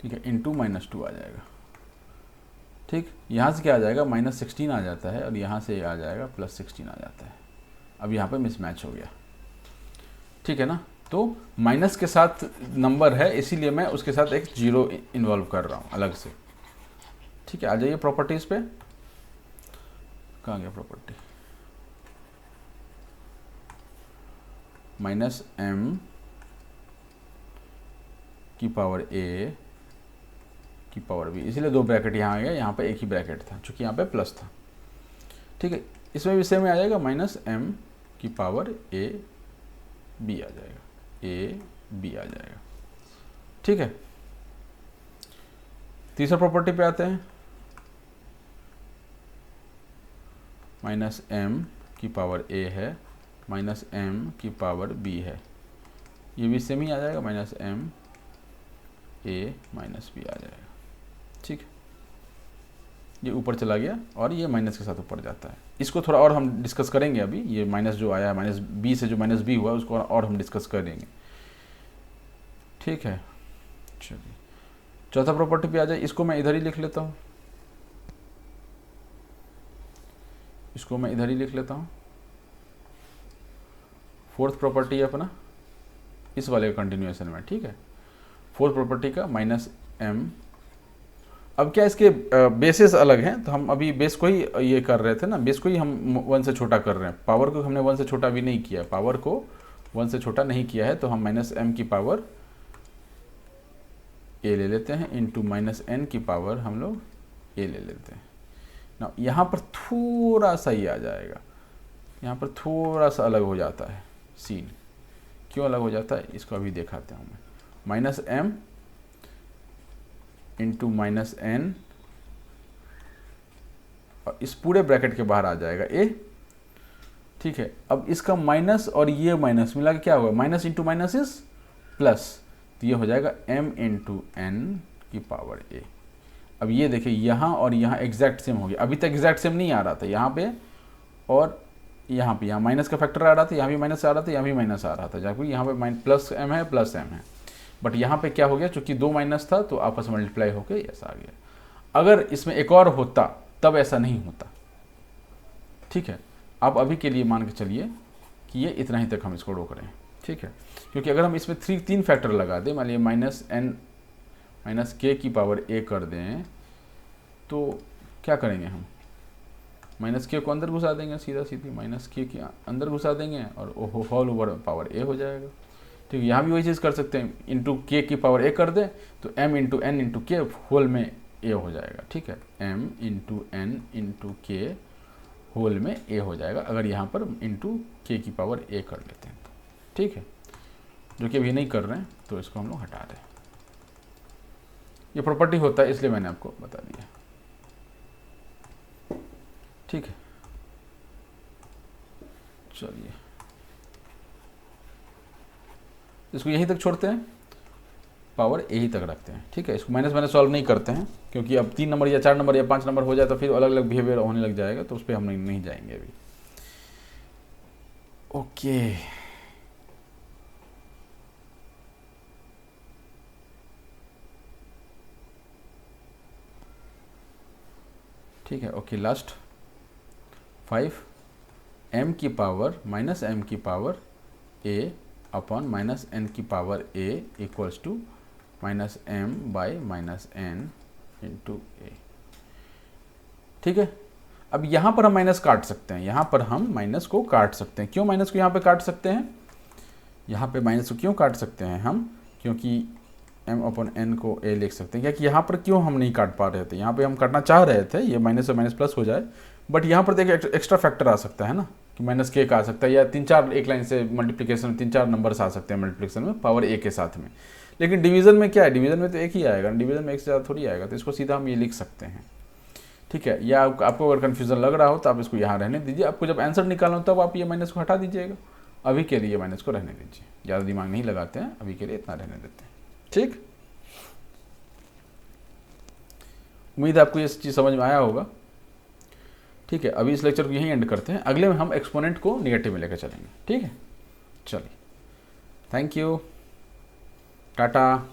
S1: ठीक है, इंटू -2 आ जाएगा। ठीक, यहाँ से क्या आ जाएगा, -16 आ जाता है, और यहाँ से आ जाएगा +16 आ जाता है। अब यहाँ पे मिसमैच हो गया। ठीक है ना, तो माइनस के साथ नंबर है, इसीलिए मैं उसके साथ एक 0 इन्वॉल्व कर रहा हूँ अलग से। ठीक है, आ जाइए प्रॉपर्टीज पे, कहाँ गया प्रॉपर्टी, -m की पावर a की पावर b, इसीलिए 2 ब्रैकेट यहाँ आ गया, यहाँ पे एक ही ब्रैकेट था क्योंकि यहाँ पे प्लस था। ठीक है, इसमें भी सेम में आ जाएगा, -m की पावर a b आ जाएगा, a b आ जाएगा। ठीक है, तीसरा प्रॉपर्टी पे आते हैं, -m की पावर a है, -m की पावर b है, ये भी सेम ही आ जाएगा, -m a - b आ जाएगा। ठीक है, ये ऊपर चला गया और ये माइनस के साथ ऊपर जाता है। इसको थोड़ा और हम डिस्कस करेंगे अभी, ये माइनस जो आया माइनस बी से जो माइनस बी हुआ उसको और हम डिस्कस करेंगे, ठीक है। चलिए चौथा प्रॉपर्टी पे आ जाए, इसको मैं इधर ही लिख लेता हूँ, इसको मैं इधर ही लिख लेता हूँ। फोर्थ प्रॉपर्टी है अपना इस वाले कंटिन्यूएशन में, ठीक है। फोर्थ प्रॉपर्टी का माइनस एम। अब क्या इसके बेसेस अलग हैं, तो हम अभी बेस को ही ये कर रहे थे ना, बेस को ही हम 1 से छोटा कर रहे हैं, पावर को हमने 1 से छोटा भी नहीं किया, पावर को 1 से छोटा नहीं किया है, तो हम माइनस एम की पावर ए ले लेते हैं इंटू माइनस एन की पावर हम लोग ए ले लेते हैं ना। यहाँ पर थोड़ा सा ही आ जाएगा, यहाँ पर थोड़ा सा अलग हो जाता है सीन। क्यों अलग हो जाता है इसको अभी दिखाता हूँ मैं। Minus M into minus N और इस पूरे ब्रैकेट के बाहर आ जाएगा ए, ठीक है। अब इसका माइनस और ये माइनस मिला के क्या होगा, minus into minus is plus, तो ये हो जाएगा m इंटू एन की पावर ए। अब ये देखिए यहाँ और यहाँ एग्जैक्ट सेम हो गया, अभी तक एग्जैक्ट सेम नहीं आ रहा था यहाँ पे, और यहाँ पे यहाँ माइनस का फैक्टर आ रहा था, यहाँ भी माइनस आ रहा था, यहाँ भी माइनस आ रहा था, जबकि यहाँ पे प्लस एम है प्लस एम है। बट यहाँ पे क्या हो गया, चूंकि 2 माइनस था तो आपस में मल्टीप्लाई होकर ऐसा आ गया। अगर इसमें एक और होता तब ऐसा नहीं होता, ठीक है। आप अभी के लिए मान के चलिए कि ये इतना ही तक हम इसको रोक रहे हैं, ठीक है। क्योंकि अगर हम इसमें 3 फैक्टर लगा दें, मान लीजिए माइनस एन माइनस के की पावर ए कर दें, तो क्या करेंगे हम, माइनस के को अंदर घुसा देंगे, सीधा सीधी माइनस के अंदर घुसा देंगे और होल ओवर पावर ए हो जाएगा, ठीक है। यहाँ भी वही चीज़ कर सकते हैं, इंटू के की पावर ए कर दें तो m इंटू एन इंटू के होल में ए हो जाएगा, ठीक है। m इंटू एन इंटू के होल में ए हो जाएगा, अगर यहाँ पर इंटू के की पावर ए कर लेते हैं तो, ठीक है। जो कि अभी नहीं कर रहे हैं तो इसको हम लोग हटा दें। ये प्रॉपर्टी होता है इसलिए मैंने आपको बता दिया, ठीक है। चलिए इसको यहीं तक छोड़ते हैं, पावर यहीं तक रखते हैं, ठीक है। इसको माइनस माइनस सॉल्व नहीं करते हैं, क्योंकि अब 3 नंबर या 4 नंबर या 5 नंबर हो जाए तो फिर अलग अलग बिहेवियर होने लग जाएगा, तो उस पर हम नहीं जाएंगे अभी। ओके ठीक है, ओके। लास्ट 5 m की पावर माइनस एम की power a upon minus N की power a equals to minus M by minus N into A, ठीक है। अब यहाँ पर हम माइनस काट सकते हैं, यहाँ पर हम माइनस को काट सकते हैं। क्यों माइनस को यहाँ पे काट सकते हैं, यहाँ पे माइनस को क्यों काट सकते हैं हम, क्योंकि m अपॉन एन को a लिख सकते हैं। कि यहाँ पर क्यों हम नहीं काट पा रहे थे, यहाँ पे हम काटना चाह रहे थे, ये माइनस से माइनस प्लस हो जाए, बट यहाँ पर देखिए एक्स्ट्रा फैक्टर आ सकता है ना, कि माइनस के का आ सकता है, या 3-4 एक लाइन से मल्टीप्लिकेशन में 3-4 नंबर्स आ सकते हैं मल्टीप्लिकेशन में पावर ए के साथ में। लेकिन डिवीजन में क्या है, डिवीजन में तो एक ही आएगा, डिवीजन में एक से ज़्यादा थोड़ी आएगा, तो इसको सीधा हम ये लिख सकते हैं, ठीक है। या आपको अगर कन्फ्यूजन लग रहा हो तो आप इसको यहाँ रहने दीजिए, आपको जब आंसर निकालना हो तब आप ये माइनस को हटा दीजिएगा। अभी के लिए माइनस को रहने दीजिए, ज़्यादा दिमाग नहीं लगाते हैं, अभी के लिए इतना रहने देते हैं, ठीक। उम्मीद है आपको ये चीज़ समझ में आया होगा, ठीक है। अभी इस लेक्चर को यहीं एंड करते हैं, अगले में हम एक्सपोनेंट को निगेटिव में लेकर चलेंगे, ठीक है। चलिए, थैंक यू, टाटा।